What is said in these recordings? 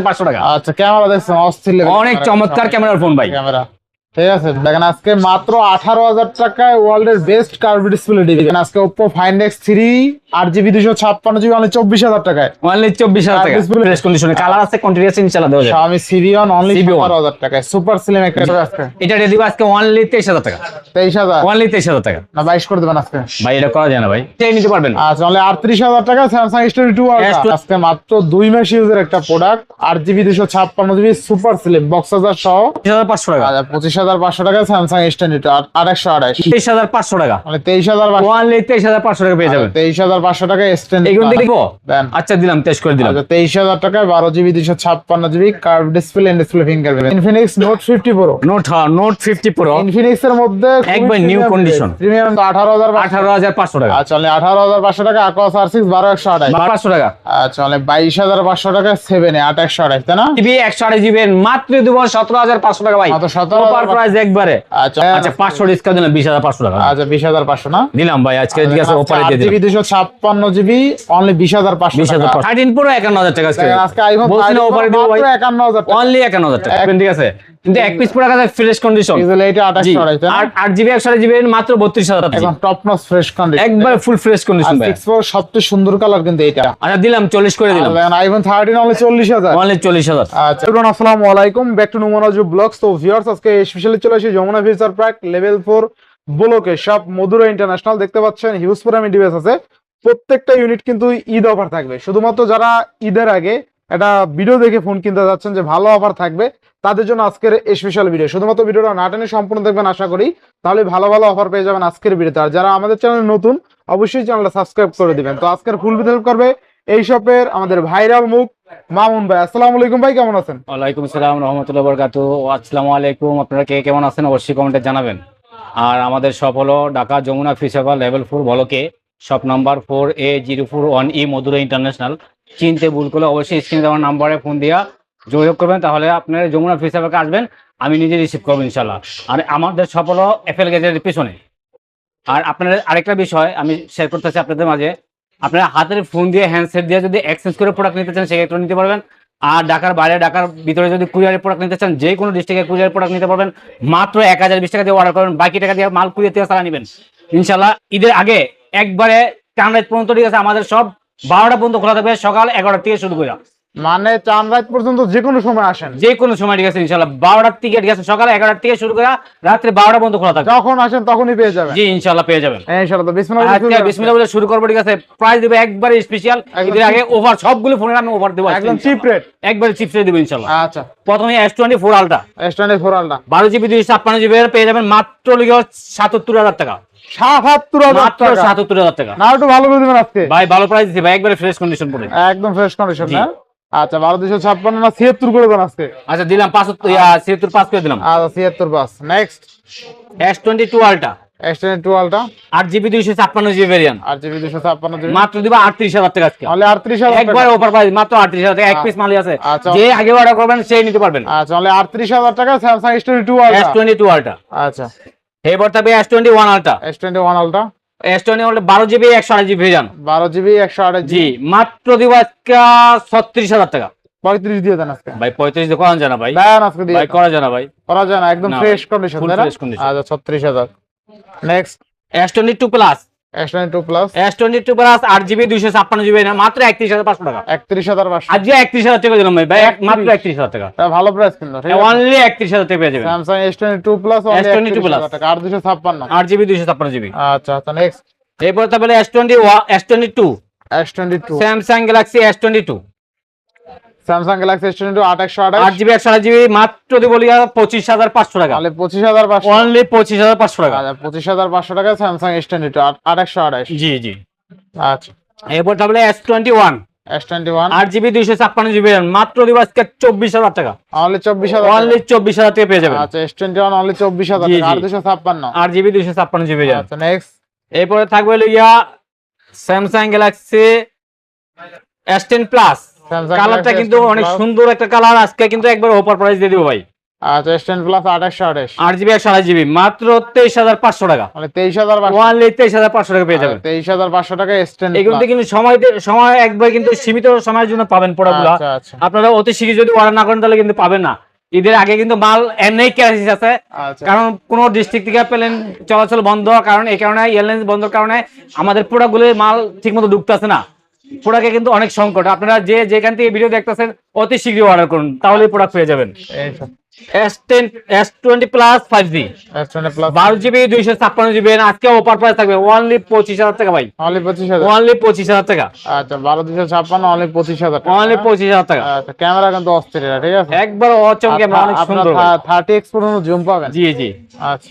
500 টাকা। আচ্ছা ক্যামেরা দেখছেন অস্থির লেভেল, অনেক চমৎকার ক্যামেরার ফোন ভাই। ক্যামেরা ঠিক আছে। দেখেন আজকে মাত্র 18,000 টাকায় ওয়ার্ল্ডের বেস্ট কার্ভ ডিসপ্লে টিভি। আজকে Oppo Find X3 8GB 256GB only 24,000 টাকায়, অনলি 24,000 টাকা। ফ্রেশ কন্ডিশনে কালার আছে, কন্টিনিউয়াস ইনশাআল্লাহ দেওয়া যাবে। Xiaomi Sirion অনলি CB1 17,000 টাকায় সুপার স্লিম একটা আজকে। এটা দিয়ে দিব আজকে অনলি 23,000 টাকা। 23,000 অনলি 23,000 টাকা না 22 করে দেবেন আজকে ভাই, এটা করা যায় না ভাই, এটাই নিতে পারবেন। আচ্ছা অনলি 38,000 টাকা Samsung S22 Ultra। আজকে মাত্র 2 মাস ইউজের একটা product 8GB 256GB super slim box charger সহ 25,500 টাকা। 25,500 টাকা Samsung S22 828। 23,500 টাকা। মানে 23,500 অনলি 23,500 টাকা পেয়ে যাবেন। 23,500 টাকা S22 এগুলো দেখবো। দেন আচ্ছা দিলাম, টেস্ট করে দিলাম। 23,000 টাকায় 12GB 256GB curve display and display fingerprint Infinix Note 50 Pro। Note 50 Pro Infinix এর মধ্যে একবার নিউ কন্ডিশন, প্রিমিয়াম 18,500। 18,500 টাকা। আচ্ছা অনলি 18,500 টাকা Aquos R6 12128। 500 টাকা। আচ্ছা অনলি 22,500 টাকা 7 এ 2828 তাই না? টিভি 128GB মাত্র দেব 17,500 টাকা ভাই। মাত্র 17,500 অফার প্রাইস একবারে। আচ্ছা আচ্ছা 500 ডিসকাউন্ট দিলাম 20,500 টাকা। আচ্ছা 20,500 না দিলাম ভাই, আজকে ঠিক আছে অফারে দিয়ে দিলাম। 8GB 256GB অনলি 20,500 টাকা। 13 প্রো 51,000 টাকা আজকে। আজকে iPhone বলছি না অফারে দেব ভাই, 51,000 টাকা অনলি 51,000 টাকা। ঠিক আছে, কিন্তু এক পিস প্রোডাক্ট আছে ফ্রেশ কন্ডিশন। ডিজেল এটা 2828 তাই না? 8GB 128GB মাত্র 32,000 টাকা। একদম টপ নচ ফ্রেশ কন্ডিশন একবার ফুল ফ্রেশ কন্ডিশন ভাই। 6 Pro সবচেয়ে সুন্দর কালার কিন্তু এটা। আচ্ছা দিলাম 40 করে দিলাম। iPhone 13 only 40,000। অনলি 40,000। আচ্ছা এভরিওয়ান আসসালামু আলাইকুম, ব্যাক টু নুমনাজু ব্লগস। তো ভিউয়ার্স আজকে স্পেশালি চলে আসি যমুনা ফিউচার পার্ক লেভেল 4 ব্লকে শপ মধুরা ইন্টারন্যাশনাল। দেখতে পাচ্ছেন হিউজ পরিমাণে ডিভাইস আছে, প্রত্যেকটা ইউনিট কিন্তু ঈদ অফার থাকবে। শুধুমাত্র যারা ঈদের আগে একটা ভিডিও দেখে ফোন কিনতে যাচ্ছেন যে ভালো অফার থাকবে, তাদের জন্য আজকের স্পেশাল ভিডিও। শুধুমাত্র ভিডিওটা না টেনে সম্পূর্ণ দেখবেন আশা করি, তাহলে ভালো ভালো অফার পেয়ে যাবেন আজকের ভিডিওতে। আর যারা আমাদের চ্যানেলে নতুন অবশ্যই চ্যানেলটা সাবস্ক্রাইব করে দিবেন। তো আজকের ফুল ভিডিও হেল্প করবে এই শপের আমাদের ভাইরাল মুখ মামুন ভাই। আসসালামু আলাইকুম ভাই, কেমন আছেন? ওয়ালাইকুম আসসালাম রাহমাতুল্লাহি ওয়া বারাকাতুহু। আসসালামু আলাইকুম, আপনারা কে কেমন আছেন অবশ্যই কমেন্টে জানাবেন। আর আমাদের শপ হলো Dhaka Jamuna Future Park level 4 ব্লকে, shop number 4A041E Madhura international. চিনতে ভুল করলে অবশ্যই স্ক্রিনে দেওয়ার নাম্বারে ফোন দিয়া যোগাযোগ করবেন, তাহলে আপনারা যমুনা ফিউচার পার্কে আসবেন, আমি নিজে রিসিভ করবো ইনশাল্লাহ। আর আমাদের শপ হলো এফএল গেটের পিছনে। আর আপনাদের আরেকটা বিষয় আমি শেয়ার করতেছি আপনাদের মাঝে, আপনারা হাতের ফোন দিয়ে হ্যান্ডসেট দিয়ে যদি এক্সচেঞ্জ করে প্রোডাক্ট নিতে চান সেক্ষেত্রে নিতে পারবেন। আর ঢাকার বাইরে ঢাকার ভিতরে যদি কুরিয়ারের প্রোডাক্ট নিতে চান, যে কোনো ডিস্ট্রিক্টের কুরিয়ার প্রোডাক্ট নিতে পারবেন। মাত্র 1,020 টাকা দিয়ে অর্ডার করবেন, বাকি টাকা দিয়ে মাল কুরিয়ার থেকে সারা নেবেন ইনশাল্লাহ। ঈদের আগে একবারে টানরাইট পর্যন্ত ঠিক আছে, আমাদের সব 12টা পর্যন্ত খোলা থাকবে, সকাল 11টা থেকে শুরু করে মানে চান রাত পর্যন্ত যে কোনো সময় আসেন, যে কোনো সময় ঠিক আছে ইনশাল্লাহ। 12টার থেকে ঠিক আছে, সকাল 11টার থেকে শুরু করে রাত্রে 12টা পর্যন্ত খোলা থাকবে। যখন আসেন তখনই পেয়ে যাবেন। জি ইনশাল্লাহ পেয়ে যাবেন। ইনশাআল্লাহ। তো বিসমিল্লাহ আজকে বিসমিল্লাহ বলে শুরু করব ঠিক আছে। প্রাইস দেব একবারে স্পেশাল, ঈদের আগে অফার, সবগুলো ফোনের আমি অফার দেব একদম চিপ রেট, একবারে চিপ রেট দেব ইনশাল্লাহ। আচ্ছা প্রথমে S24 ultra, S24 ultra 12GB 256GB পেয়ে যাবেন মাত্র 77,000 টাকা। 77,000 মাত্র টাকা, 77,000 টাকা। না একটু ভালো করে দিবেন আজকে ভাই, ভালো প্রাইস দিছি ভাই, একবারে ফ্রেশ কন্ডিশন পড়ে, একদম ফ্রেশ কন্ডিশন না। আচ্ছা 12,256 না 76 করে দেন আজকে। আচ্ছা দিলাম 75 করে দিলাম। আচ্ছা 76 বাস। Next S22 ultra, S22 ultra 8GB 256GB variant, 8GB 256GB মাত্র দিব 38,000 টাকা আজকে। অনলি 38,000 টাকা, একবার অফার প্রাইস মাত্র 38,000 টাকা। এক পিস মালই আছে, আচ্ছা। যে আগে অর্ডার করবেন সেই নিতে পারবেন। আচ্ছা অনলি 38,000 টাকা Samsung S22 ultra. S22 ultra. আচ্ছা এবার তবে S21 ultra, S21 ultra S21 12GB 128GB variant, 12GB 128GB জি মাত্র দিব আজকে 36,000 টাকা। 35 দিয়ে দেন আজকে ভাই 35 দিয়ে করা যায় না ভাই, দেন আজকে দিয়ে ভাই করা যায় না ভাই, করা যায় না, একদম না ফ্রেশ ভাই, কন্ডিশন full তাই না? fresh condition। আচ্ছা 36,000। Next S22 plus, S22 plus S22 plus 8GB 256GB মাত্র 31,500 টাকা। 31,500 আজকে 31,000 টাকা দিলাম ভাই, ভাই মাত্র 31,000 টাকা, এটা ভালো প্রাইস কিন্তু ঠিক আছে। অনলি 31,000 টাকা পেয়ে যাবেন। Samsung S22 plus only S22 31,000 টাকা 8,256। 8GB 256GB। আচ্ছা আচ্ছা নেক্সট এরপর তারপরে S22 S22 Samsung Galaxy S22, Samsung Galaxy S22 8/128 8GB 128GB মাত্র দিব 25,500 টাকা, তাহলে 25,500 অনলি 25,500 টাকা। আচ্ছা 25,500 টাকা Samsung S22 8/128। জি জি। আচ্ছা এরপর তারপরে S21 S21 8GB 256GB মাত্র দিব আজকে 24,000 টাকা, অনলি 24,000 অনলি 24,000 টাকা পেয়ে যাবেন। আচ্ছা S21 অনলি 24,000 জি, টাকা জি। 8,256। 8GB 256GB। আচ্ছা নেক্সট এরপরে থাকবে ইয়া Samsung Galaxy S10 plus, Samsung কালারটা Galaxy কিন্তু S10 অনেক Plus। সুন্দর একটা কালার, আজকে কিন্তু একবার অফার প্রাইস দিয়ে দিব ভাই। আচ্ছা S10 প্লাস 2828 8GB 128GB মাত্র 23,500 টাকা, মানে 23,500, অনলি 23,500 টাকা পেয়ে যাবেন। 23,500 টাকা S10 এগুলো কিন্তু সময় একবার কিন্তু সীমিত সময়ের জন্য পাবেন প্রোডাক্টগুলো। আচ্ছা আচ্ছা আপনারা অতি শীঘ্র যদি অর্ডার না করেন তাহলে কিন্তু পাবেন না। ঈদের আগে কিন্তু মাল এমনি ক্রাইসিস আছে, আচ্ছা কারণ কোন ডিস্ট্রিক্ট থেকে প্লেন চলাচল বন্ধ, কারণ এই কারণে এয়ারলাইন্স বন্ধের কারণে আমাদের প্রোডাক্টগুলোর মাল ঠিকমতো ঢুকতেছে না। প্রোডাক্টে কিন্তু অনেক সংকট। আপনারা যেখান থেকে ভিডিও দেখতেছেন অতি শীঘ্রই অর্ডার করুন, তাহলে প্রোডাক্ট পেয়ে যাবেন। এই সব S10 S20 plus 5G S10 plus 12GB 256GB আজকে অফার প্রাইস থাকবে অনলি 25,000 টাকা ভাই, অনলি 25,000, অনলি 25,000 টাকা, আচ্ছা 12,256 অনলি 25,000 টাকা, অনলি 25,000 টাকা। আচ্ছা ক্যামেরা কিন্তু অস্থির এটা, ঠিক আছে একবার অচমকে অনেক সুন্দর ভাই। 30x পর্যন্ত জুম পাবেন। জি জি। আচ্ছা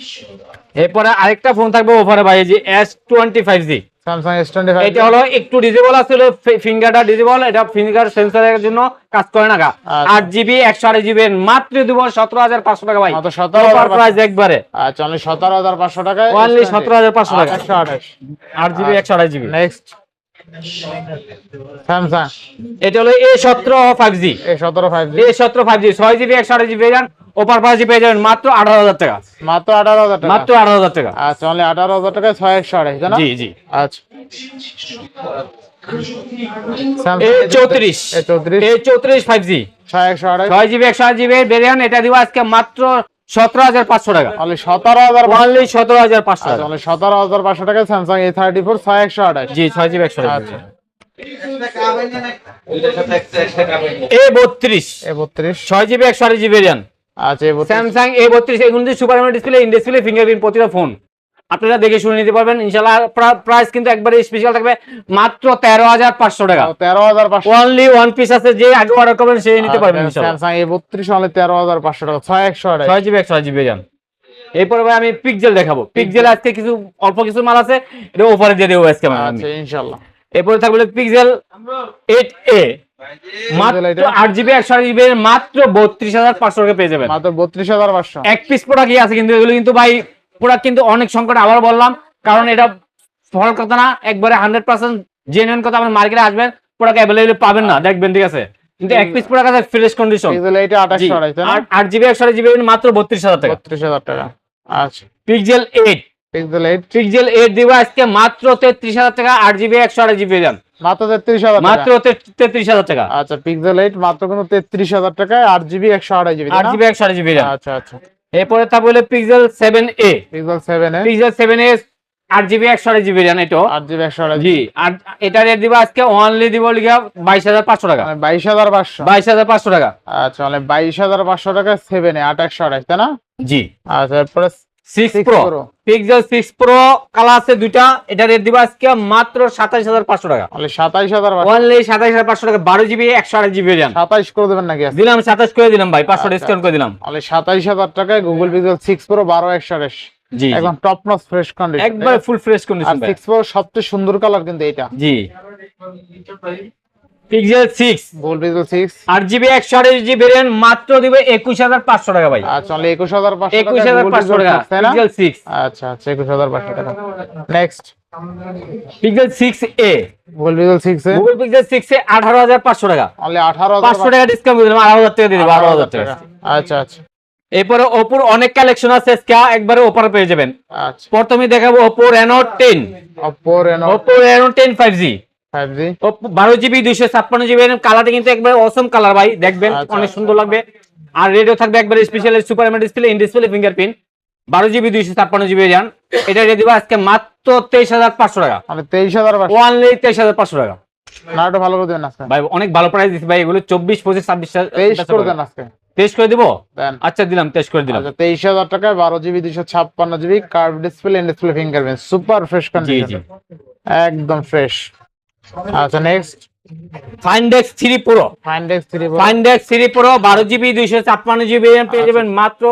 এরপরে আরেকটা ফোন থাকবে অফারে ভাই, যে S25G। স্যামসাং S25, এটা হলো একটু ডিজেবল আসলে, ফিঙ্গারটা ডিজেবল, এটা ফিঙ্গার সেন্সরের জন্য কাজ করে না গা। আচ্ছা। 8GB 128GB মাত্র দিব 17,500 টাকা ভাই, মাত্র অফার 17,500 প্রাইস একবারে আচ্ছা অনলি 17,500 টাকায় অনলি 17,500 টাকা, 128। 8GB 128GB। নেক্সট স্যামসাং এটা হলো A17 5G, A17 5G A17 5G 6GB 128GB offer প্রাইসে পেয়ে যাবেন মাত্র 18,000 টাকা, মাত্র 18,000 টাকা, মাত্র 18,000 টাকা। আচ্ছা অনলি 18,000 টাকায় 628, তাই না? জি জি। আচ্ছা Samsung A34 A34 A34 5G 628 6GB 128GB variant, এটা দিব আজকে মাত্র 17,500 টাকা, অনলি 17,000, অনলি 17,500 আচ্ছা টাকা। অনলি 17,500 টাকায় স্যামসাং A34 628। জি 6GB 128GB। আচ্ছা A32 A32 6GB 128GB variant, আচ্ছা A32 স্যামসাং A32 এগুলো super AMOLED display, in display fingerprint প্রতিটা ফোন আপনারা দেখে শুনে নিতে পারবেন ইনশাআল্লাহ। প্রাইস কিন্তু একবারে স্পেশাল থাকবে মাত্র 13,500 টাকা, 13,500, অনলি ওয়ান পিস আছে, যে আগে অর্ডার করবেন সেই নিতে পারবেন ইনশাআল্লাহ। স্যামসাং A32 অনলি 13,500 টাকা 628। 6GB 128GB variant. এরপর ভাই আমি পিক্সেল দেখাবো। পিক্সেল আজকে কিছু অল্প কিছু মাল আছে, এটা অফারে দিয়ে দেবো আজকে আমি। আচ্ছা ইনশাআল্লাহ। এরপরে থাকবে পিক্সেল 8A মাত্র 8GB 128GB মাত্র 32,500 টাকা পেয়ে যাবেন, মাত্র 32,500। এক পিস প্রোডাক্ট আছে কিন্তু এগুলো কিন্তু ভাই প্রোডাক্ট কিন্তু অনেক সংকট, আবার বললাম, কারণ এটা ফল কথা না, একবারে 100% জেনুইন কথা। আপনি মার্কেটে আসবেন প্রোডাক্ট অ্যাভেলেবল পাবেন না, দেখবেন, ঠিক আছে, কিন্তু এক পিস প্রোডাক্ট আছে ফ্রেশ কন্ডিশন। পিক্সেল 8 2828, তাই না? 8GB 128GB মাত্র 32,000 টাকা। 32,000 টাকা। আচ্ছা পিক্সেল 8 পিক্সেল 8 পিক্সেল 8 দিব আজকে মাত্র 33,000 টাকা, 8GB 128GB RAM মাত্র 33,000 টাকা, মাত্র 33,000 টাকা। আচ্ছা পিক্সেল 8 মাত্র কিন্তু 33,000 টাকায় 8GB 128GB, তাই না? 8GB 128GB RAM। আচ্ছা আচ্ছা এরপরে তা বলে পিক্সেল 7A পিক্সেল 7 এ pixel 7A 8GB 128GB RAM এটাও 8GB 128, জি। আর এটা রেট দিব আজকে অনলি দিব লিখা 22,500 টাকা, মানে 22,500। 22,500 টাকা। আচ্ছা মানে 22,500 টাকা 7 এ 8 128, তাই না? জি। আচ্ছা এরপরে 6 6 Pro Pro pixel 6 Pro colour আছে দুইটা, এটা রেট দিব আজকে মাত্র 27,500 টাকা, অনলি 27,500, অনলি 27,500 টাকা। 12GB 128GB RAM 27 করে দেবেন নাকি? দিলাম, 27 করে দিলাম ভাই, 500 আচ্ছা। ডিসকাউন্ট করে দিলাম। অনলি 27,000 টাকায় গুগল পিক্সেল 6 Pro 12 128, জি একদম টপ নচ ফ্রেশ কন্ডিশন, একবার ফুল ফ্রেশ আর কন্ডিশন ভাই। 6 Pro সবচেয়ে সুন্দর কালার কিন্তু এটা। জি। Pixel 6 Google pixel 6 8GB 128GB variant মাত্র দিবে 21,500 টাকা ভাই, আচ্ছা অনলি 21,500 টাকা, 21,500 টাকা তাই না? পিক্সেল 6। আচ্ছা আচ্ছা 21,500 টাকা। Next pixel 6A Google pixel 6 এ গুগল পিক্সেল 6 এ 18,500 টাকা, অনলি 18,000 500 টাকা ডিসকাউন্ট দিয়ে দিলাম, 18,000 টাকা দিয়ে দেবো, 18,000 টাকা। আচ্ছা আচ্ছা এরপরে ওপোর অনেক কালেকশন আছে, আজকে একবারে অফারে পেয়ে যাবেন। আচ্ছা প্রথমে দেখাবো Oppo Reno 10 Oppo Reno Oppo Reno 10 5G 5G 12GB 256GB কালারটা কিন্তু একবারে অসম কালার ভাই, দেখবেন আচ্ছা। অনেক সুন্দর লাগবে। আর রেডিও থাকবে একবারে special super AMOLED display, in display fingerprint, 12GB 256GB RAM। এটা রেট দিব আজকে মাত্র 23,500 টাকা, মানে 23,500, অনলি 23,500 টাকা। না একটু ভালো করে দেন আজকে, ভাই অনেক ভালো প্রাইস দিচ্ছি ভাই, এগুলো 24 25 26 23 করে দেন আজকে, 23 করে দিব। দেন। আচ্ছা দিলাম, 23 করে দিলাম। আচ্ছা 23,000 টাকায় 12GB 256GB curve display, in display fingerprint, super fresh জি কন্ডিশন, জি। একদম ফ্রেশ। আচ্ছা next Find X 3 Pro Find X 3 Pro Find X 3 Pro 12GB 256GB পেয়ে যাবেন মাত্র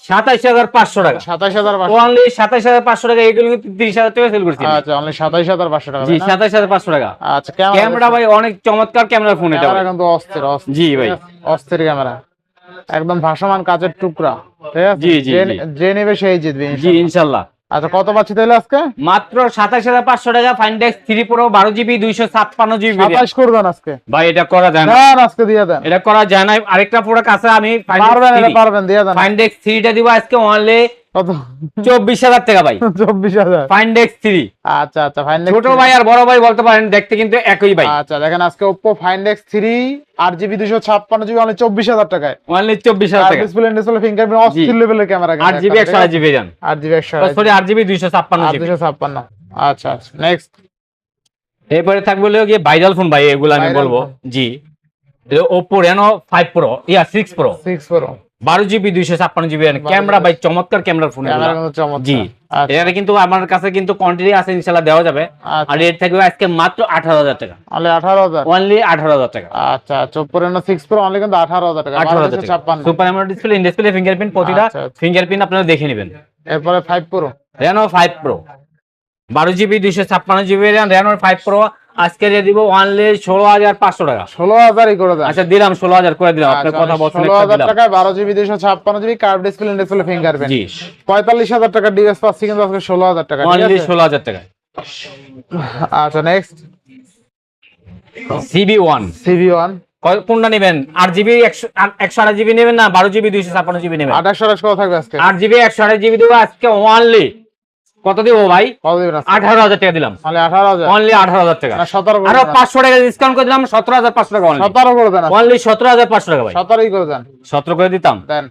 27,500 টাকা, 27,500, অনলি 27,500 টাকা। এগুলো কিন্তু 30,000 টাকা সেল করছি আমি। আচ্ছা অনলি 27,500 টাকা, জি তাই না? 27,500 টাকা। আচ্ছা ক্যামেরা ক্যামেরা ভাই অনেক চমৎকার ক্যামেরা ফোন এটা ক্যামেরা ভাই। কিন্তু অস্থির অস্থির, জি ভাই। অস্থির ক্যামেরা, একদম ভাসমান কাচের টুকরা, ঠিক আছে? জি, জি, জি। যে নেবে সেই জিতবে জি ইনশাআল্লাহ। আচ্ছা কত পাচ্ছি তাহলে আজকে? মাত্র 27,500 টাকা ফাইনডেক্স 3 প্রো 12GB 256GB 27 করে দেন আজকে ভাই। এটা করা যায় না, দেন আজকে দিয়ে দেন। এটা করা যায় না। আরেকটা প্রোডাক্ট আছে, আমি পারবেন, এটা পারবেন, দিয়ে দেন। ফাইনডেক্স 3টা দিব আজকে অনলি কত? 24,000 টাকা ভাই। 24,000 ফাইনডেক্স 3। আচ্ছা আচ্ছা ফাইনডেক্স ছোট ভাই আর বড় ভাই বলতে পারেন, দেখতে কিন্তু একই ভাই। আচ্ছা দেখেন আজকে Oppo Find X3 8GB 256GB only 24,000 টাকায়। অনলি 24,000 টাকা। ডিসপ্লে ফিঙ্গারপ্রিন্ট অস্থির লেভেলের camera. 8GB 128GB RAM। 8GB 128 sorry 8GB 256GB। 256। আচ্ছা আচ্ছা নেক্সট। এরপরে থাকবে হলো গিয়ে ভাইরাল ফোন ভাই, এগুলো আমি Viral বলবো। phone। জি, Oppo Reno 5 Pro 6 Pro 6 Pro 12GB 256GB RAM। Camera ভাই চমৎকার ক্যামেরার ফোন। ক্যামেরা কিন্তু চমৎকার। জি, আচ্ছা এটা কিন্তু আমার কাছে কিন্তু কোয়ান্টিটি আছে, ইনশাআল্লাহ দেওয়া যাবে। আর রেট থাকবে আজকে মাত্র 18,000 টাকা। অনলি 18,000। অনলি 18,000 টাকা। আচ্ছা আচ্ছা Oppo Reno 6 Pro অনলি কিন্তু 18,000 টাকা। 18,000 টাকা। 1256। Super AMOLED display, in display fingerprint, প্রতিটা আচ্ছা, আচ্ছা। ফিঙ্গারপ্রিন্ট আপনারা দেখে নেবেন। এরপরে 5 Pro Reno 5 Pro 12GB 256GB RAM Reno 5 Pro আজকে দিয়ে দিব অনলি 16,500 টাকা। 16,000ই করে দেন। আচ্ছা দিলাম 16,000 করে দিলাম, আপনার কথা বলছেন, একটা 16,000 দিলাম। টাকায় 12GB 256GB curve display display fingerprint. জি, 45,000 টাকা ডিভাইস পাচ্ছি কিন্তু আজকে 16,000 টাকা। ঠিক অনলি আছে? 16,000 টাকা। আচ্ছা নেক্সট CB1 CV1 কোনটা নেবেন? 8GB 128GB নেবেন না 12GB 256GB নেবেন? 28 কত থাকবে আজকে? 8GB 128GB দেবো আজকে অনলি কত দিব ভাই? কত দিবেন আজকে? 18,000 টাকা দিলাম। মানে 18,000 অনলি 18,000 টাকা। না 17 করে আরো দেন। 500 টাকা ডিসকাউন্ট করে দিলাম, 17,500 টাকা অনলি। 17 করে দেন। অনলি 17,500 টাকা ভাই। 17ই করে দেন। 17 করে দিতাম। দেন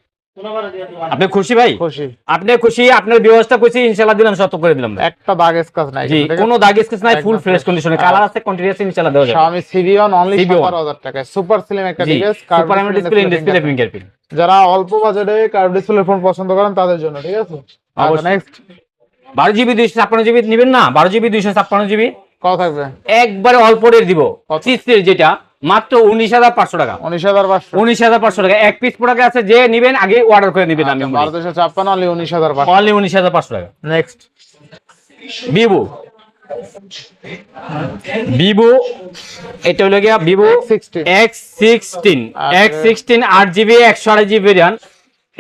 আপনি খুশি ভাই? খুশি। আপনি খুশি, আপনার ব্যবস্থা খুশি, ইনশাআল্লাহ দিলাম 17 করে দিলাম ভাই। একটা দাগ স্ক্র্যাচ নাই জি, কিন্তু, ঠিক কোনো আছে? দাগ স্কেচ নাই, ফুল একদম ফ্রেশ fresh। কন্ডিশনে, কালার আছে, কোয়ান্টিটি আছে, ইনশাআল্লাহ দেওয়া যাবে। Xiaomi CV1 অনলি CV1 17,000 টাকায় সুপার স্লিম একটা জি, device super AMOLED display, in display fingerprint. যারা অল্প বাজেটে কার্ভ ডিসপ্লে ফোন পছন্দ করেন তাদের জন্য, ঠিক আছে? আচ্ছা অবশ্যই। নেক্সট 12GB 256GB নেবেন না? 12GB 256GB কত থাকবে? একবারে অল্প রেট দিব। কত? সিক্সটির যেটা মাত্র 19,500 টাকা। 19,500। 19,500 টাকা। এক পিস প্রোডাক্ট আছে, যে নেবেন আগে অর্ডার করে নেবেন। আমি 1256 অনলি 19,500। অনলি 19,500 টাকা। নেক্সট ভিভো ভিভো এটা হলো গিয়া ভিভো X16 X16 আচ্ছা। X16 8GB 128GB RAM।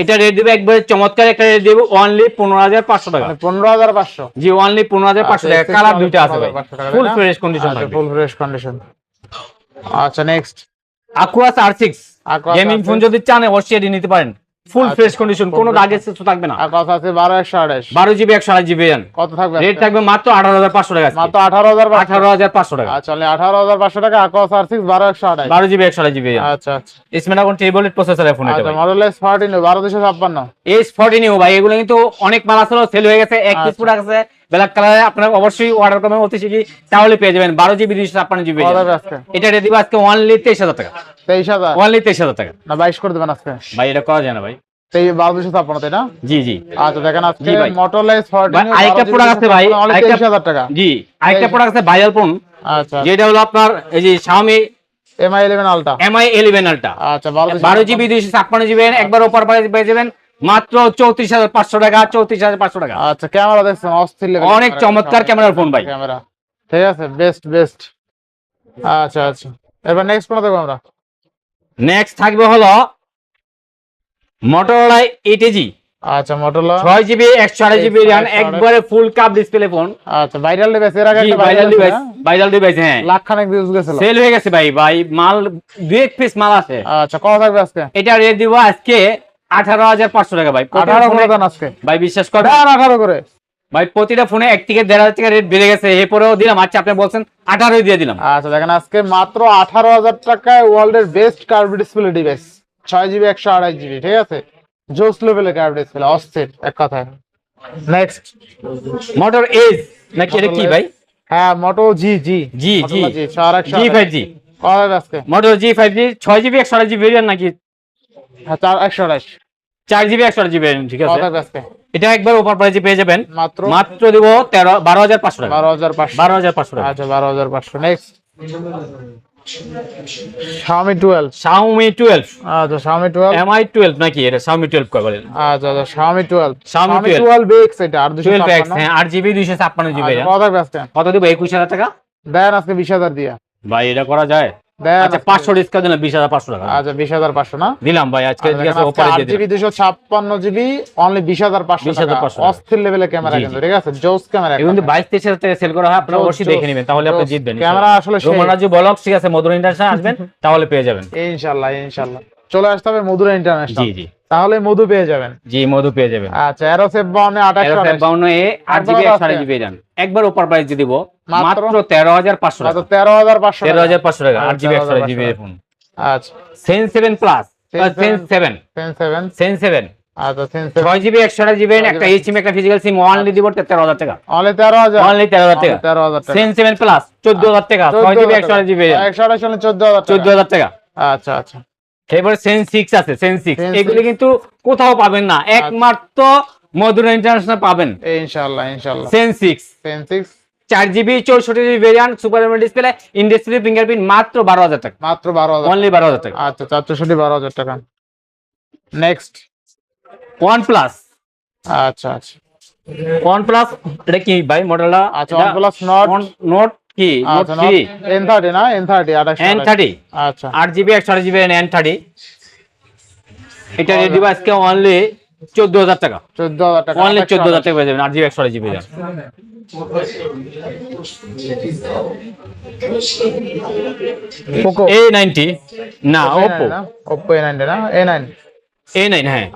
এটা রেট দেবে একবারে চমৎকার একটা রেট দেব অনলি 15,500 টাকা। 15,500। জি, অনলি 15,500 টাকা। আচ্ছা, কালার দুইটা আছে ভাই, 15,500 টাকা, ফুল তাই না? ফ্রেশ কন্ডিশন আচ্ছা থাকবে। Full fresh condition. আচ্ছা next Aquas R6 Aquas gaming R6 phone যদি চান অবশ্যই এটি নিতে পারেন। ফুল আচ্ছা, ফ্রেশ কন্ডিশন, full কোনো fresh দাগের কিছু থাকবে না। আর কথা আছে 12/128 12GB 128GB RAM। কত থাকবে রেট আজকে? থাকবে মাত্র 18,500 টাকা। মাত্র 18,500। 18,500 টাকা। আচ্ছা 18,500 টাকা Aquos R6 12/128। 12GB 128GB RAM। আচ্ছা আচ্ছা স্ন্যাপড্রাগন ট্রিপলেট প্রসেসরের ফোন এটা আচ্ছা ভাই। Model S14 12,256। S14 নিও ভাই, এগুলো কিন্তু অনেক মাল আসলে সেল হয়ে গেছে। এক পিস আচ্ছা। প্রোডাক্ট আছে ব্ল্যাক কালারে, আপনারা অবশ্যই অর্ডার করবেন অতি শীঘ্রই, তাহলে পেয়ে যাবেন 12GB 256GB কত RAM। থাকবে আজকে? এটা রেট দিব আজকে অনলি 23,000 টাকা। 23,000 অনলি 23,000 টাকা। না 22 করে দেবেন আজকে? ভাই এটা করা যায় না ভাই। 12,256 তাই না? জি জি আচ্ছা দেখেন আজকে জি ভাই। মডেল S14 ভাই, আরেকটা প্রোডাক্ট আছে ভাই, অনলি আরেকটা 23,000 টাকা। জি, আরেকটা প্রোডাক্ট আছে ভাইরাল ফোন, আচ্ছা যেটা হলো আপনার এই যে Xiaomi Mi 11 Ultra। Mi 11 Ultra আচ্ছা 12GB 256GB RAM একবার অফার প্রাইস পেয়ে যাবেন মাত্র 34,500 টাকা। 34,500 টাকা। আচ্ছা ক্যামেরা দেখছেন অস্থির লেভেল, অনেক চমৎকার ক্যামেরার ফোন ভাই। ক্যামেরা ঠিক আছে বেস্ট বেস্ট। আচ্ছা আচ্ছা এবার নেক্সট কোন দেখব আমরা? নেক্সট থাকবে হলো Motorola 8AG আচ্ছা Motorola 6GB 128GB RAM একবারে ফুল কাপ ডিসপ্লে ফোন। আচ্ছা ভাইরাল ডিভাইস, এর আগে জি, একটা ভাইরাল ডিভাইস, হ্যাঁ? ভাইরাল ডিভাইস, হ্যাঁ লাখ খানেক ভিউজ গেছিল। সেল হয়ে গেছে ভাই। ভাই মাল দুই এক পিস মাল আছে। আচ্ছা কত থাকবে আজকে? এটা রেট দিব আজকে 18,500 টাকা ভাই। 18 করে দেন আজকে ভাই বিশ্বাস করবেন দেন 18 করে। ভাই, প্রতিটা ফোনে 1 থেকে 1,500 টাকা রেট বেড়ে গেছে, এরপরেও দিলাম। আচ্ছা আপনি বলছেন 18 দিয়ে দিলাম। আচ্ছা দেখেন আজকে মাত্র 18,000 টাকায় ওয়ার্ল্ডের best curve display device 6GB 128GB, ঠিক আছে? জোস লেভেলের কার্ভ ডিসপ্লে অস্থির এক কথায়। নেক্সট মোটর এজ নাকি এটা কি ভাই? হ্যাঁ মোটো জি জি জি জি জি 4/128 G5G কত থাকবে আজকে? Motor G5G 6GB 128GB RAM নাকি হ্যাঁ 4/128 4GB 128GB RAM, ঠিক কত আছে। থাকবে আজকে? এটা একবার অফার প্রাইসে পেয়ে যাবেন মাত্র মাত্র দিব 12,500 টাকা। 12,500। 12,500 টাকা। আচ্ছা 12,500। Next Xiaomi 12। Xiaomi 12 আচ্ছা Xiaomi 12 Mi 12 নাকি এটা Xiaomi 12 কয় বলেন? আচ্ছা আচ্ছা Xiaomi 12 Xiaomi 12X এটা আর 12X 256। হ্যাঁ 8GB 256GB আচ্ছা, RAM। কত থাকবে আজকে? কত দিব? 21,000 টাকা। দেন আজকে 20,000 দিয়া। ভাই এটা করা যায়? আচ্ছা 500 ডিসকাউন্ট দিলাম 20,500 টাকা। আচ্ছা 20,500 না দিলাম ভাই আজকে ঠিক আছে অফারে দিয়ে দিলাম। 8GB 256GB অনলি 20,500 টাকা। অস্থির লেভেলের ক্যামেরা কিন্তু, ঠিক আছে, জোস ক্যামেরা। এখন 22-23 হাজার টাকা সেল করা হয়, আপনারা অবশ্যই দেখে নেবেন, তাহলে আপনি জিতবেন। ক্যামেরা আসলে রোমানাজু ব্লগস, ঠিক আছে, মধুর ইন্টারন্যাশনাল আসবেন তাহলে পেয়ে যাবেন ইনশাআল্লাহ। ইনশাআল্লাহ চলে আসতে হবে মধুরা ইন্টারন্যাশনাল। জি জি, তাহলে মধু পেয়ে যাবেন। জি মধু পেয়ে যাবেন। আচ্ছা Aeros F52 52 এ 8GB 128GB দেন, একবার অফার প্রাইস দিয়ে দিব মাত্র 13,500 টাকা। 13,500 টাকা 8GB 128GB ফোন। আচ্ছা সেন 7 প্লাস, সেন 7, সেন 7 আচ্ছা 6GB 128GB একটা eSIM একটা ফিজিক্যাল সিম অনলি দিব 13,000 টাকা। অনলি 13,000, অনলি 13,000 টাকা। 13,000 টাকা। সেন 7 প্লাস 14,000 টাকা, 6GB 128GB 128 14,000 টাকা। 14,000 টাকা। আচ্ছা আচ্ছা এবারে সেন 6 আছে, সেন 6 এগুলো কিন্তু কোথাও পাবেন না, একমাত্র মধুরা ইন্টারন্যাশনাল পাবেন ইনশাআল্লাহ। ইনশাআল্লাহ Sen 6 4GB 64GB variant, super AMOLED display, in display fingerprint, মাত্র 12,000 টাকা। মাত্র 12,000, অনলি 12,000 টাকা। আচ্ছা 464 12,000 টাকা। নেক্সট OnePlus, আচ্ছা আচ্ছা OnePlus এটা কি ভাই মডেলটা? আচ্ছা OnePlus নোট কি, নোট আচ্ছা 3 N30 না, N30 N30 আচ্ছা 8GB 128GB N30, এটা রেডি আজকে অনলি 14,000 টাকা। 14,000 টাকা। অনলি 14,000 টাকা পেয়ে যাবেন 8GB 128GB। পোকো A90 না, Oppo Oppo A90 না, A9 A9 হ্যাঁ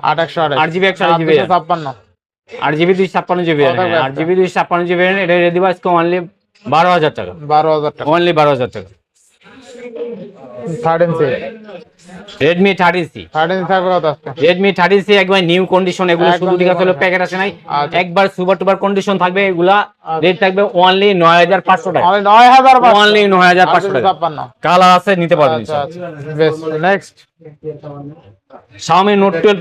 8GB 128GB 256 8GB 256GB 8GB 256GB এটা রেডি আজকে অনলি 12,000 টাকা। 12,000 টাকা। অনলি 12,000 টাকা। 13C Redmi 30C, থাকবে কত আজকে? Redmi 30C একবার নিউ কন্ডিশন, এগুলো শুধু ঠিক আছে প্যাকেট আছে নাই, একবার সুপার টুপার কন্ডিশন থাকবে, এগুলা রেট থাকবে অনলি 9,500 টাকা। অনলি 9,500, অনলি 9,500 টাকা। 56 কালার আছে, নিতে পারবেন। আচ্ছা আচ্ছা বেস্ট। নেক্সট Xiaomi Note 12,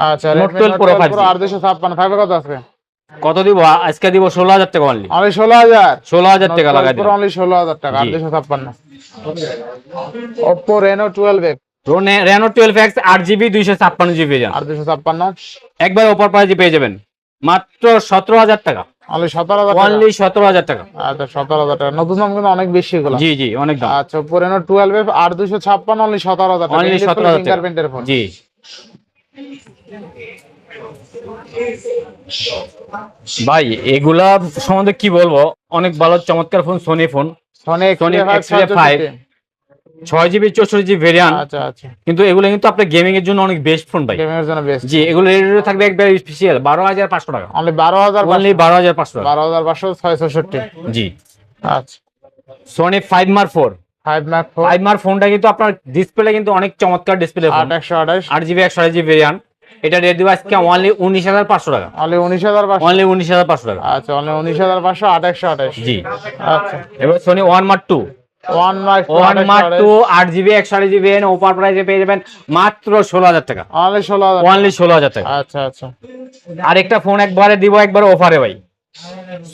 আচ্ছা Note 12 Pro 5G 856 থাকবে কত আজকে? কত দিব আজকে? দিব 16,000 টাকা অনলি। অনলি 16,000, 16,000 টাকা লাগাই দিন। অনলি 16,000 টাকা 856। Oppo Reno 12X, Reno 12X 8GB 256GB 856 একবার অফার প্রাইসে পেয়ে যাবেন মাত্র 17,000 টাকা। অনলি 17,000 অনলি 17,000 টাকা। আচ্ছা 17,000 টাকা। নতুন দাম কিন্তু অনেক বেশি এগুলো। জি জি অনেক দাম। আচ্ছা Oppo Reno 12F 856 অনলি 17,000 টাকা। অনলি 17,000 টাকা ফিঙ্গারপ্রিন্টের ফোন। জি ভাই এগুলা সম্বন্ধে কি বলবো, অনেক ভালো চমৎকার phone, Sony phone, Sony Sony Xperia 5 6GB 64GB variant. আচ্ছা আচ্ছা কিন্তু এগুলো কিন্তু আপনার গেমিং এর জন্য অনেক বেস্ট ফোন ভাই। গেমিং এর জন্য বেস্ট। জি এগুলো রেট থাকবে একবার স্পেশাল 12,500 টাকা। অনলি 12,000, অনলি 12,500 টাকা। 12,500 666। জি আচ্ছা Sony 5 Mark 4 5 Mark 4 5 Mark ফোনটা কিন্তু আপনার ডিসপ্লে কিন্তু অনেক চমৎকার display phone, 828 8GB 128GB variant. এটা রেট দিব আজকে অনলি 19,500 টাকা। অনলি 19,500, অনলি 19,500 টাকা। আচ্ছা অনলি 19,500 828। জি আচ্ছা এবার Sony 1 Mark 2 1 Mark 2 8GB 128GB offer প্রাইসে পেয়ে যাবেন মাত্র 16,000 টাকা। অনলি 16,000, অনলি 16,000 টাকা। আচ্ছা আচ্ছা আরেকটা ফোন একবারে দিব, একবার অফারে ভাই,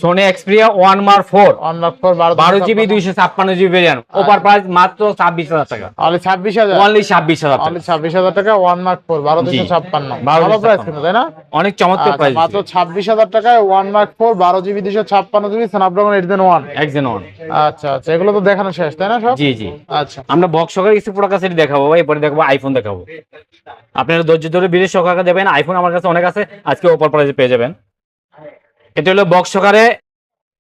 Sony Xperia 1 Mark 4 1 Mark 4 12GB 256GB variant offer price মাত্র 26,000 টাকা। অনলি 26,000, অনলি 26,000 টাকা। অনলি 26,000 টাকা 1 Mark 4 12,256। 12,256 ভালো প্রাইস কিন্তু, তাই না? অনেক চমৎকার প্রাইস মাত্র 26,000 টাকায় 1 Mark 4 12GB 256GB Snapdragon 8 Gen 1। একজন অন। আচ্ছা আচ্ছা এগুলো তো দেখানো শেষ, তাই না সব? জি জি আচ্ছা আমরা বক্স সহকারে কিছু প্রোডাক্ট আছে দেখাবো ভাই, এরপরে দেখাবো আইফোন দেখাবো। আপনারা ধৈর্য ধরে বিদেশ সহকারে দেবেন, আইফোন আমার কাছে অনেক আছে, আজকে অফার প্রাইসে পেয়ে যাবেন। এটা হলো বক্স সহকারে,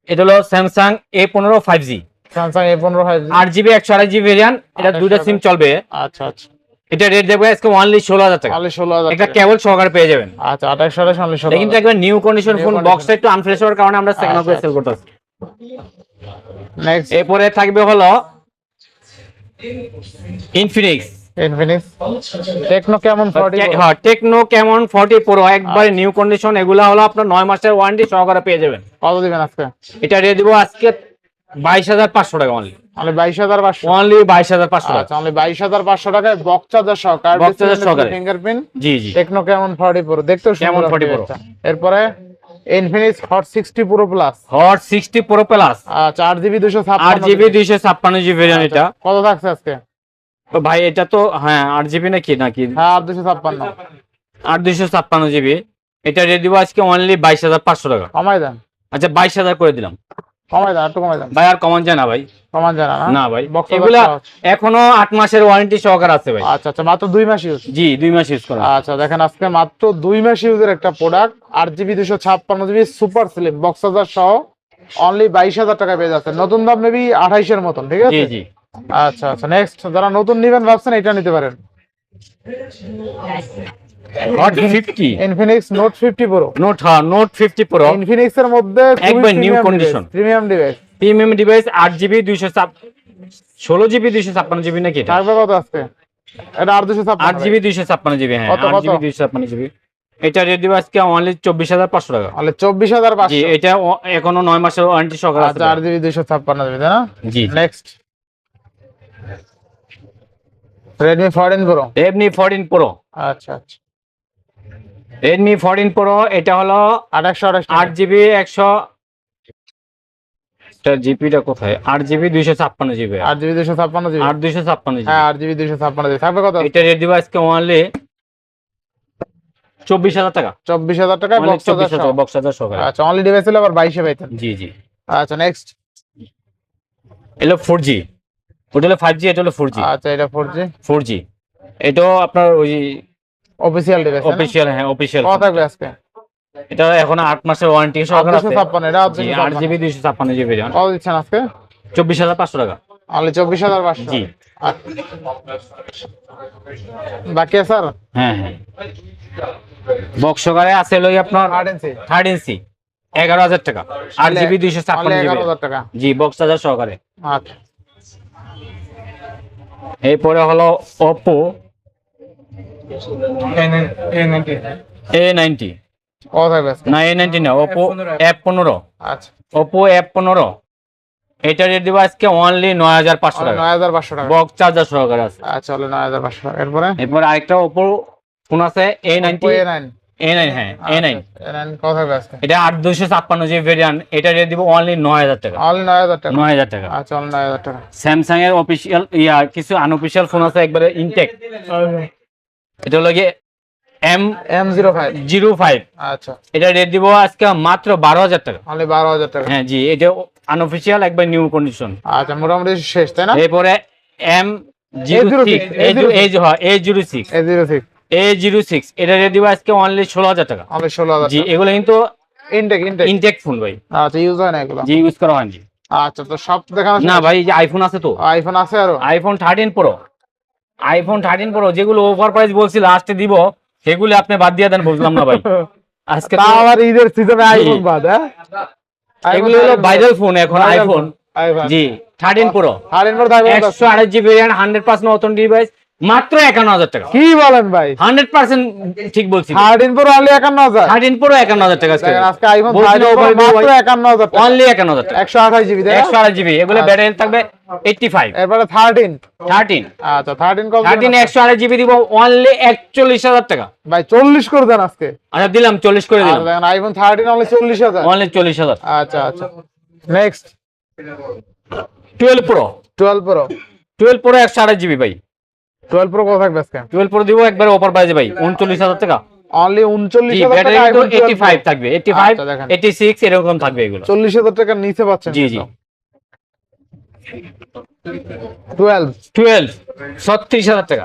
এটা হলো Samsung A15 5G Samsung A15 5G 8GB 128GB variant, এটা দুইটা সিম চলবে। আচ্ছা আচ্ছা এটা রেট দেবো আজকে অনলি 16,000 টাকা। অনলি 16,000 একটা টাকা। কেবল সহকারে পেয়ে যাবেন। আচ্ছা 28 অনলি এটা কিন্তু 16,000। একবার নিউ কন্ডিশন ফোন, বক্সটা একটু আনফ্রেশ হওয়ার কারণে আমরা সেকেন্ড আচ্ছা, হাফে সেল করতেছি। নেক্সট এরপরে থাকবে হলো ইনফিনিক্স Infinix Tecno Camon 40 হ্যাঁ টেকনো ক্যামন 40 প্রো একবারে নিউ কন্ডিশন, এগুলা হলো আপনার 9 মাসের ওয়ারেন্টি সহকারে পেয়ে যাবেন। কত দিবেন আজকে? এটা রেট দিব আজকে 22,500 টাকা অনলি। অনলি 22,500, অনলি 22,500 টাকা। আচ্ছা অনলি 22,500 টাকায় বক্স চার্জার সহ Box charger সহকারে। ফিঙ্গারপ্রিন্ট জি জি Tecno Camon 40 Pro দেখতেও সুন্দর। Camon 40 Pro। এরপরে Infinix Hot 60 Pro Plus hot 60 pro plus 8GB 256 8GB 256GB variant. এটা কত থাকছে আজকে? তো ভাই এটা তো হ্যাঁ 8GB নাকি নাকি হ্যাঁ 256 8 256GB। এটা রেট দিব আজকে অনলি 22,500 টাকা। কমাই দেন। আচ্ছা 22,000 করে দিলাম। কমাই দেন, একটু কমাই দেন। ভাই আর কমান যায় না ভাই, কমান যায় না? না ভাই, বক্স এগুলা এখনো 8 মাসের ওয়ারেন্টি সহকারে আছে ভাই। আচ্ছা আচ্ছা, মাত্র 2 মাস ইউজ। জি 2 মাস ইউজ করা। আচ্ছা দেখেন আজকে মাত্র 2 মাস ইউজের একটা product 8GB 256GB super slim box charger সহ অনলি 22,000 টাকা পেয়ে যাচ্ছে। নতুন দাম মেবি 28 এর মতন, ঠিক জি আছে? জি। আচ্ছা আচ্ছা, নেক্সট যারা নতুন নেবেন ভাবছেন এটা নিতে পারেন। Note 50, Infinix note 50 pro. Note 50 Pro Infinix এর মধ্যে একবার new condition premium device. Premium device 8GB 16GB 256GB নাকি এটা? থাকবে কত আজকে? এটা আর 256 8GB 256GB, হ্যাঁ কত, কত? 8GB 256GB। এটা রেট দিব আজকে অনলি 24,500 টাকা। তাহলে 24,500। জি এটা এখনো 9 মাসের ওয়ারেন্টি সহকারে আছে। আচ্ছা 8GB 256GB, তাই না? জি। Next Redmi 14 Pro। Redmi 14 Pro, আচ্ছা আচ্ছা, Redmi 14 Pro এটা হলো 828 8GB 100, এটা জিপিটা কোথায়? 8GB 256GB, 8GB 256GB। 8256GB। হ্যাঁ 8GB 256GB থাকবে কত? এটা রেট দিব আজকে অনলি 24,000 টাকা। 24,000 টাকায় only box charger 24,000 box charger সহকারে। আচ্ছা, অনলি ডিভাইস হলে আবার 22 এ পাইতেন। জি জি। আচ্ছা নেক্সট। এলো 4G, ওটা হলো 5G, এটা হলো 4G। আচ্ছা এটা 4G 4G এটাও আপনার ওই অফিশিয়াল ডিভাইস, অফিশিয়াল, হ্যাঁ অফিশিয়াল। কত থাকবে আজকে? এটা এখন 8 মাসের ওয়ারেন্টি সহকারে আছে। 256, এটা জি 8GB 256GB, কত দিচ্ছেন আজকে? 24,500 টাকা। অনলি 24,500। জি। বাকি আছে আর? হ্যাঁ হ্যাঁ, বক্স সহকারে আছে লই আপনার 3 ইঞ্চি 11,000 টাকা, 8GB 256GB। 11,000 টাকা। জি বক্স চার্জার সহকারে। আচ্ছা এরপরে হলো Oppo A90, কত থাকবে আজকে? না A90 না, Oppo F15। আচ্ছা Oppo F15 এটা রেট দিব আজকে অনলি 9,500 টাকা, 9,500 টাকা। বক্স চার্জার সহকারে আছে। আচ্ছা হলো 9,500 টাকা। এরপরে এরপর আরেকটা Oppo ফোন আছে A90, A9। A9, হ্যাঁ A9। A9 কত থাকবে আজকে? এটা 8256GB ভেরিয়েন্ট, এটা রেট দিব অনলি 9,000 টাকা। অনলি 9,000 টাকা। 9,000 টাকা। আচ্ছা অনলি 9,000 টাকা। স্যামসাং এর অফিশিয়াল কিছু আনঅফিশিয়াল ফোন আছে একবারে ইনটেক, এটা হলো গিয়ে M05। M05। আচ্ছা এটা রেট দিব আজকে মাত্র 12,000 টাকা। অনলি 12,000 টাকা। হ্যাঁ জি, এটা আনঅফিশিয়াল একবার নিউ কন্ডিশন। আচ্ছা মোটামুটি শেষ, তাই না? এরপরে M06, A06, A06। A06 এটা রেট দিব আজকে অনলি 16,000 টাকা। অনলি 16,000 জি টাকা। এগুলো কিন্তু ইনটেক ইনটেক ফোন ভাই। আচ্ছা ইউজ হয় না এগুলো? জি ইউজ করা হয়নি। আচ্ছা তো সব দেখানো না ভাই, এই যে আইফোন আছে তো, আইফোন আছে আরো? আইফোন 13 Pro, আইফোন 13 Pro যেগুলো ওভার প্রাইস বলছি লাস্টে দিব, সেগুলো আপনি বাদ দিয়ে দেন, বুঝলাম না ভাই। আজকে তা আবার ঈদের সিজনে আইফোন বাদ, হ্যাঁ? এগুলো হলো ভাইরাল ফোন এখন, আইফোন আইফোন জি 13 Pro 13 Pro থাকবে কত? 128GB ভেরিয়েন্ট, 100% নতুন ডিভাইস, মাত্র 51,000 টাকা। কি বলেন ভাই? 100% ঠিক বলছি। 13 Pro অনলি 51,000। 13 Pro 51,000 টাকা আজকে। দেখেন আজকে আইফোন বলছি না 13 Pro over মাত্র ভাই, 51,000 টাকা। অনলি 51,000 টাকা, 128GB, তাই না? 128GB। এগুলো ব্যাটারি থাকবে 85। এরপরে 13। 13 আচ্ছা 13 কত? 13 128GB দিব অনলি 41,000 টাকা। ভাই 40 করে দেন আজকে। আচ্ছা দিলাম, 40 করে আচ্ছা দিলাম, দেখেন আইফোন 13 অনলি 40,000। অনলি 40,000। আচ্ছা আচ্ছা next 12 Pro, 12 Pro। 12 Pro 128GB ভাই। 12 Pro কত থাকবে আজকে? 12 Pro দিব একবার অফার প্রাইসে ভাই, 39,000 টাকা। অনলি জি 39,000 ব্যাটারি টাকা কিন্তু আইফোন 12 Pro। 85 থাকবে, 85 আচ্ছা, দেখেন। 86 এরকম থাকবে এগুলো। 40,000 টাকার নিচে পাচ্ছেন। জি জি। 12 36,000 টাকা,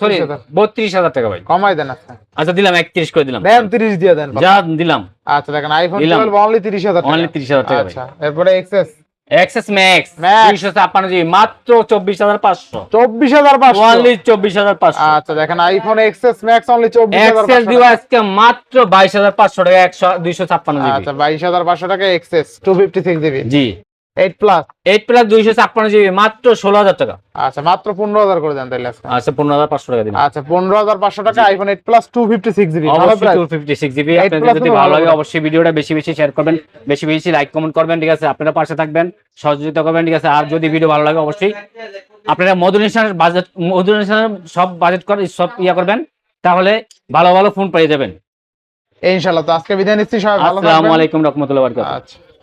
সরি 36,000 32,000 টাকা ভাই। কমাই দেন আজকে। আচ্ছা দিলাম 31 করে দিলাম, দেন 30 দিয়ে দেন। যা দিলাম আচ্ছা দেখেন আইফোন দিলাম। 12 অনলি 30,000 টাকা। অনলি 30,000 টাকা ভাই। আচ্ছা এরপরে XS XS max Max 256GB মাত্র 24,500, 24,500। অনলি 24,500। আচ্ছা দেখেন iPhone XS max only XS 24,500 দিব টাকা। আজকে মাত্র 22,500 টাকা, 256GB। আচ্ছা 22,500 টাকা এক্সএস 256GB। জি 8 প্লাস 8 প্লাস 256GB মাত্র 16,000 টাকা। আচ্ছা মাত্র 15,000 করে দেন তাহলে আজকে। আচ্ছা 15,500 টাকা দিলাম। আচ্ছা 15,500 টাকা আইফোন 8 প্লাস 256GB। ভালো অবশ্যই প্রাইস। 256GB। 8 আপনাদের plus যদি তো ভালো ভালো লাগে লাগে। অবশ্যই ভিডিওটা বেশি বেশি শেয়ার করবেন, বেশি বেশি লাইক কমেন্ট করবেন, ঠিক আছে? আপনারা পাশে থাকবেন, সহযোগিতা করবেন, ঠিক আছে? আর যদি ভিডিও ভালো লাগে অবশ্যই আপনারা মধুনিশানের বাজেট, মধুনিশানের সব বাজেট করে সব করবেন, তাহলে ভালো ভালো ফোন পেয়ে যাবেন। ইনশাআল্লাহ। তো আজকে বিদায় নিচ্ছি, সবাই ভালো আসসালামু থাকবেন। আলাইকুম রহমতুল্লাহি ওয়া বারাকাতুহু। আচ্ছা।